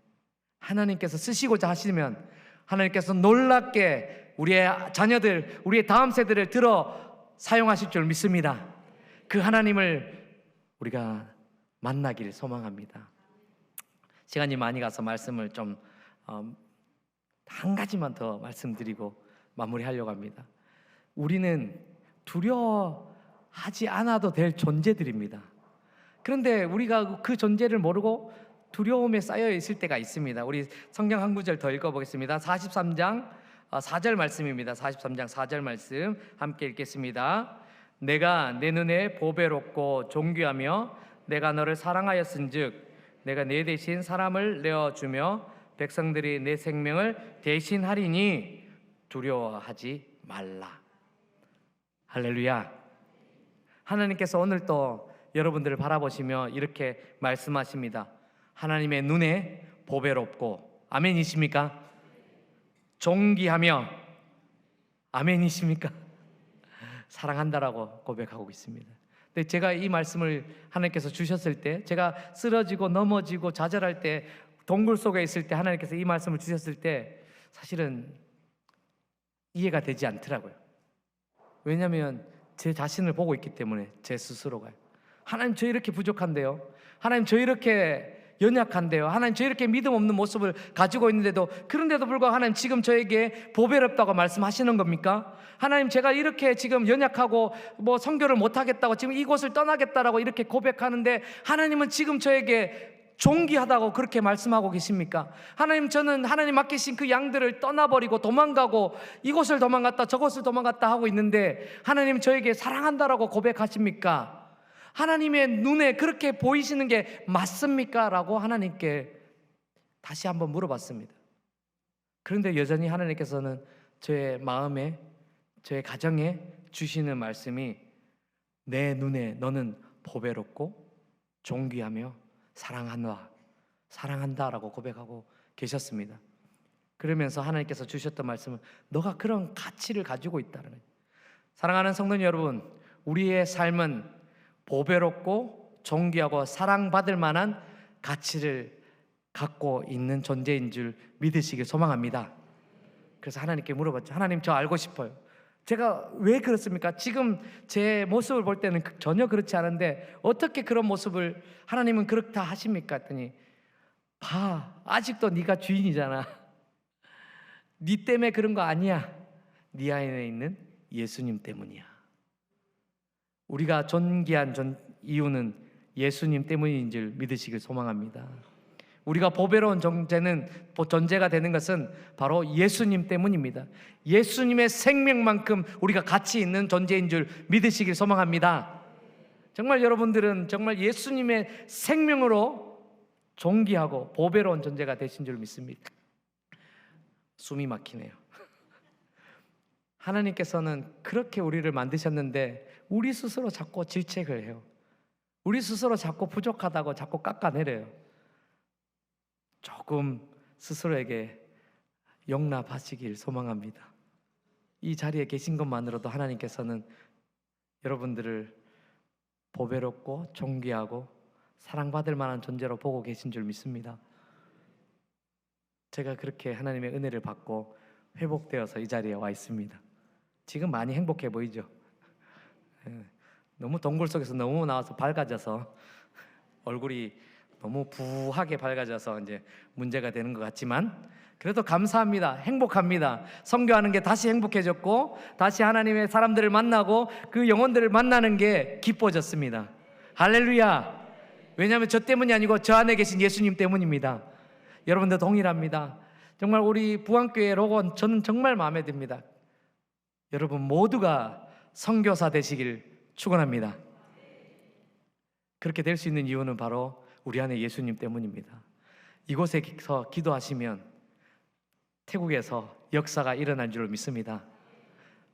하나님께서 쓰시고자 하시면 하나님께서 놀랍게 우리의 자녀들, 우리의 다음 세대를 들어 사용하실 줄 믿습니다. 그 하나님을 우리가 만나기를 소망합니다. 시간이 많이 가서 말씀을 좀 한 가지만 더 말씀드리고 마무리하려고 합니다. 우리는 두려워하지 않아도 될 존재들입니다. 그런데 우리가 그 존재를 모르고 두려움에 쌓여 있을 때가 있습니다. 우리 성경 한 구절 더 읽어보겠습니다. 43장 4절 말씀입니다. 43장 4절 말씀 함께 읽겠습니다. 내가 내 눈에 보배롭고 존귀하며 내가 너를 사랑하였은즉 내가 내 대신 사람을 내어주며 백성들이 내 생명을 대신하리니 두려워하지 말라. 할렐루야. 하나님께서 오늘 또 여러분들을 바라보시며 이렇게 말씀하십니다. 하나님의 눈에 보배롭고, 아멘이십니까? 존귀하며, 아멘이십니까? 사랑한다라고 고백하고 있습니다. 근데 제가 이 말씀을 하나님께서 주셨을 때, 제가 쓰러지고 넘어지고 좌절할 때, 동굴 속에 있을 때 하나님께서 이 말씀을 주셨을 때 사실은 이해가 되지 않더라고요. 왜냐하면 제 자신을 보고 있기 때문에, 제 스스로가요. 하나님, 저 이렇게 부족한데요. 하나님, 저 이렇게 연약한데요. 하나님, 저 이렇게 믿음 없는 모습을 가지고 있는데도, 그런데도 불구하고 하나님 지금 저에게 보배롭다고 말씀하시는 겁니까? 하나님, 제가 이렇게 지금 연약하고 뭐 선교를 못하겠다고 지금 이곳을 떠나겠다라고 이렇게 고백하는데 하나님은 지금 저에게 존귀하다고 그렇게 말씀하고 계십니까? 하나님, 저는 하나님 맡기신 그 양들을 떠나버리고 도망가고 이곳을 도망갔다 저곳을 도망갔다 하고 있는데 하나님 저에게 사랑한다라고 고백하십니까? 하나님의 눈에 그렇게 보이시는 게 맞습니까? 라고 하나님께 다시 한번 물어봤습니다. 그런데 여전히 하나님께서는 저의 마음에, 저의 가정에 주시는 말씀이 내 눈에 너는 보배롭고 존귀하며 사랑한다라고 고백하고 계셨습니다. 그러면서 하나님께서 주셨던 말씀은 너가 그런 가치를 가지고 있다는 거예요. 사랑하는 성도 여러분, 우리의 삶은 보배롭고 존귀하고 사랑받을 만한 가치를 갖고 있는 존재인 줄 믿으시길 소망합니다. 그래서 하나님께 물어봤죠. 하나님, 저 알고 싶어요. 제가 왜 그렇습니까? 지금 제 모습을 볼 때는 전혀 그렇지 않은데 어떻게 그런 모습을 하나님은 그렇다 하십니까? 했더니 봐, 아직도 네가 주인이잖아. 네 때문에 그런 거 아니야. 네 안에 있는 예수님 때문이야. 우리가 존귀한 이유는 예수님 때문인 줄 믿으시길 소망합니다. 우리가 보배로운 존재가 되는 것은 바로 예수님 때문입니다. 예수님의 생명만큼 우리가 가치 있는 존재인 줄 믿으시길 소망합니다. 정말 여러분들은 정말 예수님의 생명으로 존귀하고 보배로운 존재가 되신 줄 믿습니다. 숨이 막히네요. 하나님께서는 그렇게 우리를 만드셨는데 우리 스스로 자꾸 질책을 해요. 우리 스스로 자꾸 부족하다고 자꾸 깎아내려요. 조금 스스로에게 용납하시길 소망합니다. 이 자리에 계신 것만으로도 하나님께서는 여러분들을 보배롭고 존귀하고 사랑받을 만한 존재로 보고 계신 줄 믿습니다. 제가 그렇게 하나님의 은혜를 받고 회복되어서 이 자리에 와 있습니다. 지금 많이 행복해 보이죠? 너무 동굴 속에서 너무 나와서 밝아져서 얼굴이 너무 부하게 밝아져서 이제 문제가 되는 것 같지만 그래도 감사합니다. 행복합니다. 선교하는 게 다시 행복해졌고 다시 하나님의 사람들을 만나고 그 영혼들을 만나는 게 기뻐졌습니다. 할렐루야. 왜냐하면 저 때문이 아니고 저 안에 계신 예수님 때문입니다. 여러분들 동일합니다. 정말 우리 부안교회 로고 저는 정말 마음에 듭니다. 여러분 모두가 선교사 되시길 축원합니다. 그렇게 될 수 있는 이유는 바로 우리 안에 예수님 때문입니다. 이곳에서 기도하시면 태국에서 역사가 일어날 줄 믿습니다.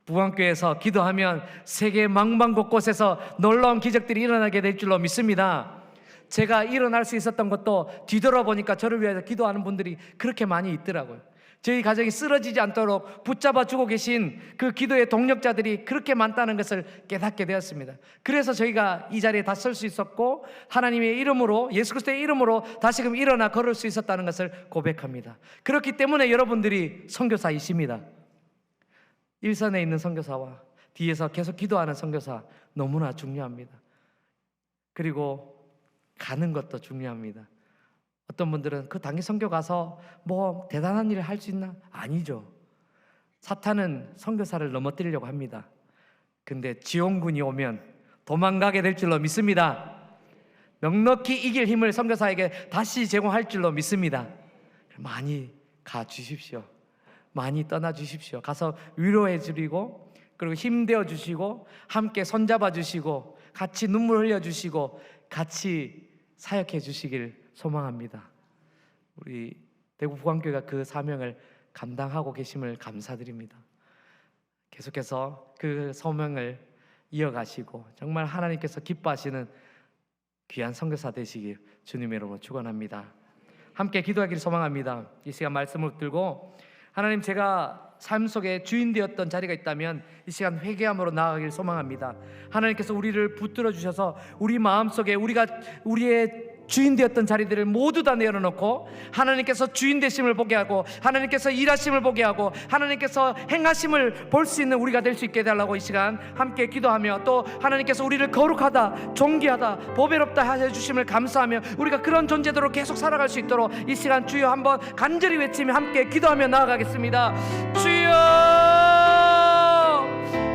부안교회에서 기도하면 세계 망방 곳곳에서 놀라운 기적들이 일어나게 될 줄로 믿습니다. 제가 일어날 수 있었던 것도 뒤돌아보니까 저를 위해서 기도하는 분들이 그렇게 많이 있더라고요. 저희 가정이 쓰러지지 않도록 붙잡아 주고 계신 그 기도의 동력자들이 그렇게 많다는 것을 깨닫게 되었습니다. 그래서 저희가 이 자리에 다 설 수 있었고 하나님의 이름으로, 예수 그리스도의 이름으로 다시금 일어나 걸을 수 있었다는 것을 고백합니다. 그렇기 때문에 여러분들이 선교사이십니다. 일선에 있는 선교사와 뒤에서 계속 기도하는 선교사 너무나 중요합니다. 그리고 가는 것도 중요합니다. 어떤 분들은 그 단기 선교 가서 뭐 대단한 일을 할 수 있나? 아니죠. 사탄은 선교사를 넘어뜨리려고 합니다. 근데 지원군이 오면 도망가게 될 줄로 믿습니다. 넉넉히 이길 힘을 선교사에게 다시 제공할 줄로 믿습니다. 많이 가 주십시오. 많이 떠나 주십시오. 가서 위로해 주시고 그리고 힘되어 주시고 함께 손잡아 주시고 같이 눈물 흘려 주시고 같이 사역해 주시길 소망합니다. 우리 대구 부안교회가 그 사명을 감당하고 계심을 감사드립니다. 계속해서 그 소명을 이어가시고 정말 하나님께서 기뻐하시는 귀한 선교사 되시길 주님의 이름으로 축원합니다. 함께 기도하기를 소망합니다. 이 시간 말씀을 들고 하나님, 제가 삶 속에 주인 되었던 자리가 있다면 이 시간 회개함으로 나아가길 소망합니다. 하나님께서 우리를 붙들어 주셔서 우리 마음속에 우리의 주인 되었던 자리들을 모두 다 내려놓고 하나님께서 주인 되심을 보게 하고 하나님께서 일하심을 보게 하고 하나님께서 행하심을 볼 수 있는 우리가 될 수 있게 해달라고 이 시간 함께 기도하며, 또 하나님께서 우리를 거룩하다, 존귀하다, 보배롭다 해주심을 감사하며 우리가 그런 존재대로 계속 살아갈 수 있도록 이 시간 주여 한번 간절히 외치며 함께 기도하며 나아가겠습니다. 주여,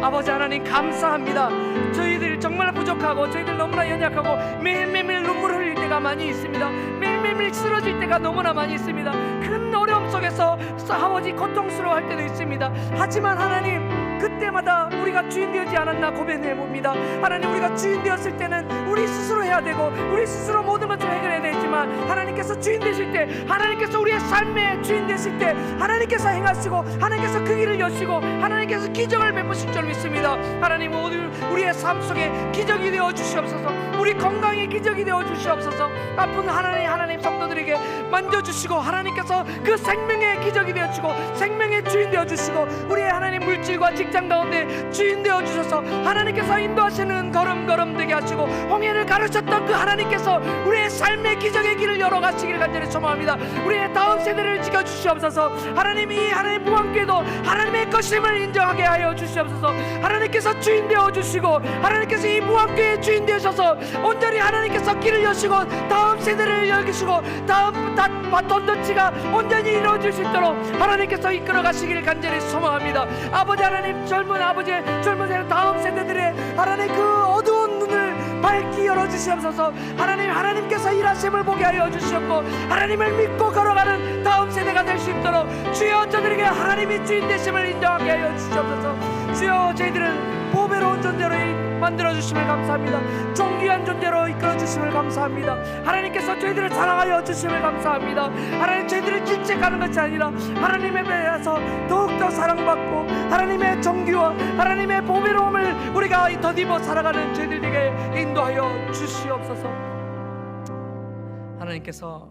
아버지 하나님 감사합니다. 저희들 정말 부족하고 저희들 너무나 연약하고 매일매일 눈물을 흘릴 때가 많이 있습니다. 매일매일 쓰러질 때가 너무나 많이 있습니다. 큰 어려움 속에서 아버지 고통스러워할 때도 있습니다. 하지만 하나님, 그때마다 우리가 주인 되지 않았나 고백해 봅니다. 하나님, 우리가 주인 되었을 때는 우리 스스로 해야 되고 우리 스스로 모든 것을 해결해야 되지만 하나님께서 주인 되실 때, 하나님께서 우리의 삶의 주인 되실 때 하나님께서 행하시고 하나님께서 그 길을 여시고 하나님께서 기적을 베푸실 줄 믿습니다. 하나님, 오늘 우리의 삶 속에 기적이 되어 주시옵소서. 우리 건강에 기적이 되어 주시옵소서. 아픈 하나님 성도들에게 만져주시고 하나님께서 그 생명의 기적이 되어 주시고 생명의 주인 되어 주시고 우리의 하나님 물질과 직장 가운데 주인 되어 주셔서 하나님께서 인도하시는 걸음걸음 되게 하시고 홍해를 가르쳤던 그 하나님께서 우리의 삶의 기적의 길을 열어가시기를 간절히 소망합니다. 우리의 다음 세대를 지켜주시옵소서. 하나님이 하나님 무한궤도 하나님의 것임을 인정하게 하여 주시옵소서. 하나님께서 주인 되어 주시고 하나님께서 이 무한궤의 주인 되셔서 온전히 하나님께서 길을 여시고 다음 세대를 열기시고 다음 바톤 터치가 온전히 이루어질 수 있도록 하나님께서 이끌어 가시기를 간절히 소망합니다. 아버지 하나님, 젊은 세대 다음 세대들의 하나님 그 어두운 눈을 밝히 열어주시옵소서. 하나님께서 일하심을 보게 하여 주시옵고 하나님을 믿고 걸어가는 다음 세대가 될 수 있도록 주여 저들에게 하나님이 주인 되심을 인정하게 하여 주시옵소서. 주여, 저희들은 보배로운 존재로 만들어주심을 감사합니다. 존귀한 존재로 이끌어주심을 감사합니다. 하나님께서 저희들을 사랑하여 주심을 감사합니다. 하나님, 저희들을 질책하는 것이 아니라 하나님에 대해서 더욱더 사랑받고 하나님의 존귀와 하나님의 보배로움을 우리가 더디어 살아가는 저희들에게 인도하여 주시옵소서. 하나님께서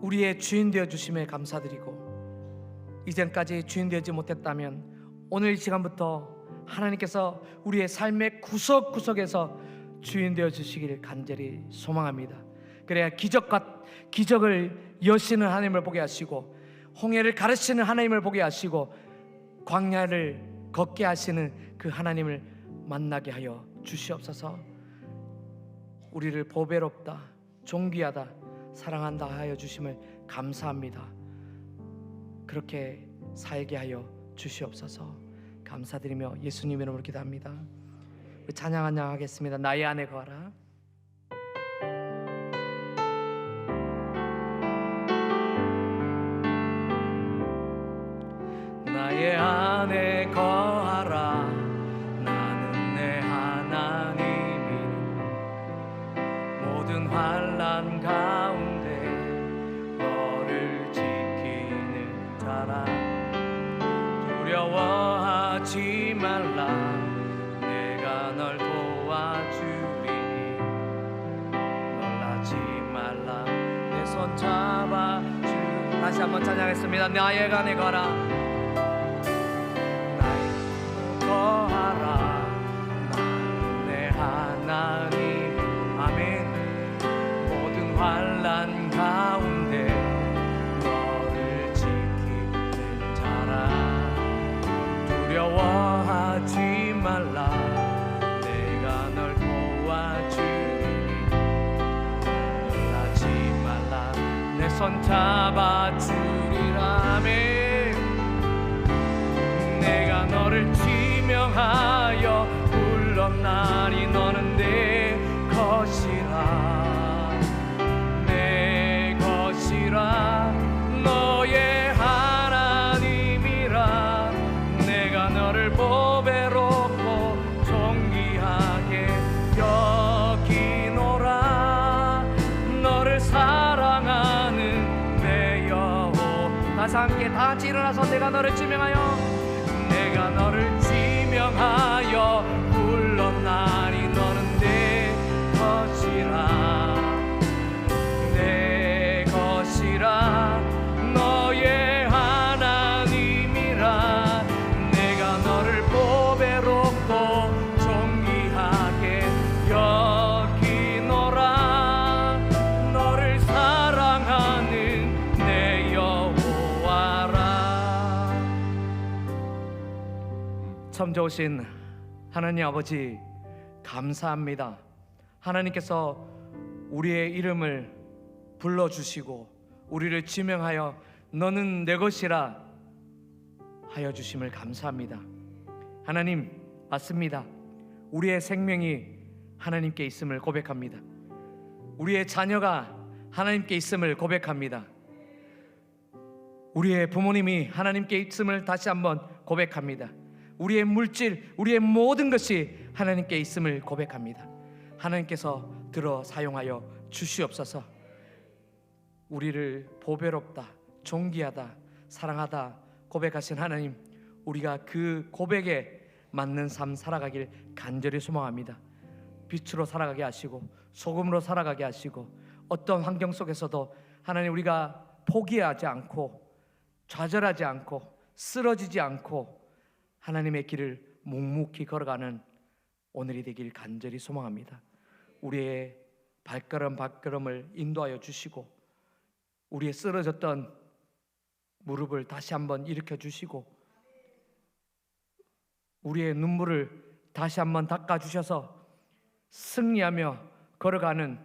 우리의 주인 되어 주심에 감사드리고 이전까지 주인 되지 못했다면 오늘 이 시간부터 하나님께서 우리의 삶의 구석구석에서 주인 되어 주시기를 간절히 소망합니다. 그래야 기적을 여시는 하나님을 보게 하시고 홍해를 가르치는 하나님을 보게 하시고 광야를 걷게 하시는 그 하나님을 만나게 하여 주시옵소서. 우리를 보배롭다, 존귀하다, 사랑한다 하여 주심을 감사합니다. 그렇게 살게 하여 주시옵소서. 감사드리며 예수님 이름으로 기도합니다. 찬양 한 장 하겠습니다. 나의 안에 거하라. 나의 안에 거하라. 나는 내 하나님이니 모든 환난 가운데 너를 지키는 자라. 두려워하지 말라. 내가 널 도와주리니 놀라지 말라. 내 손 잡아주. 다시 한번 찬양하겠습니다. 나의 안에 거하라. 나의 거하라. 나는 내 하나님. 아멘. 모든 환난 가운데 너를 지키는 자라. 두려워하지 말라. 내가 널 도와주리니 놀라지 말라. 내 손 잡아주리라. 아멘. 내가 너를 지명하여 불렀나니 너는 내 것이라. 내 것이라. 너의 하나님이라. 내가 너를 보배롭고 존귀하게 여기노라. 너를 사랑하는 내 여호. 다시 함께 다 같이 일어나서 내가 너를 지명하여, 내가 너를 지명하여 불렀나니 너는 내 것이라. 내 것이라. 너의 하나님 참 좋으신 하나님 아버지, 감사합니다. 하나님께서 우리의 이름을 불러주시고 우리를 지명하여 너는 내 것이라 하여 주심을 감사합니다. 하나님, 맞습니다. 우리의 생명이 하나님께 있음을 고백합니다. 우리의 자녀가 하나님께 있음을 고백합니다. 우리의 부모님이 하나님께 있음을 다시 한번 고백합니다. 우리의 물질, 우리의 모든 것이 하나님께 있음을 고백합니다. 하나님께서 들어 사용하여 주시옵소서. 우리를 보배롭다, 존귀하다, 사랑하다 고백하신 하나님, 우리가 그 고백에 맞는 삶 살아가길 간절히 소망합니다. 빛으로 살아가게 하시고 소금으로 살아가게 하시고 어떤 환경 속에서도 하나님, 우리가 포기하지 않고 좌절하지 않고 쓰러지지 않고 하나님의 길을 묵묵히 걸어가는 오늘이 되길 간절히 소망합니다. 우리의 발걸음 발걸음을 인도하여 주시고 우리의 쓰러졌던 무릎을 다시 한번 일으켜 주시고 우리의 눈물을 다시 한번 닦아 주셔서 승리하며 걸어가는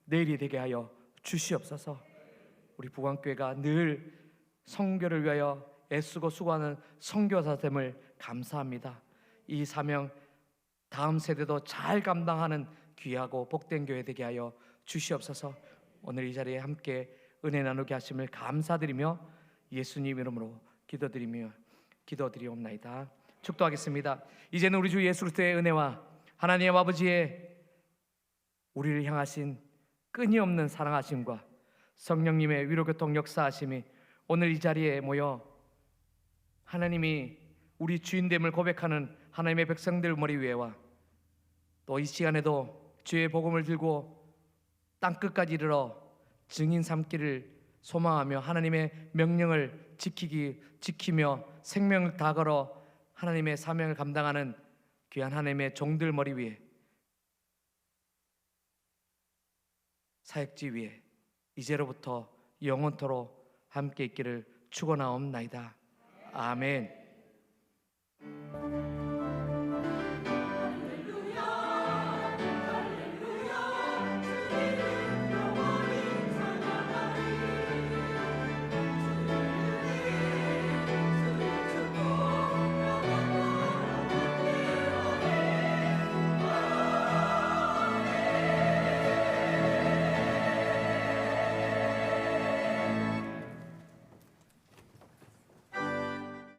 내일이 되게 하여 주시옵소서. 우리 부광교회가 늘 선교를 위하여 애쓰고 수고하는 선교사됨을 감사합니다. 이 사명 다음 세대도 잘 감당하는 귀하고 복된 교회 되게 하여 주시옵소서. 오늘 이 자리에 함께 은혜 나누게 하심을 감사드리며 예수님 이름으로 기도드리옵나이다. 축도하겠습니다. 이제는 우리 주 예수 그리스도의 은혜와 하나님 아버지의 우리를 향하신 끊임없는 사랑하심과 성령님의 위로교통 역사하심이 오늘 이 자리에 모여 하나님이 우리 주인됨을 고백하는 하나님의 백성들 머리 위에와 또 이 시간에도 주의 복음을 들고 땅끝까지 이르러 증인 삼기를 소망하며 하나님의 명령을 지키며 생명을 다 걸어 하나님의 사명을 감당하는 귀한 하나님의 종들 머리 위에 사역지 위에 이제로부터 영원토록 함께 있기를 축원하옵나이다. 아멘.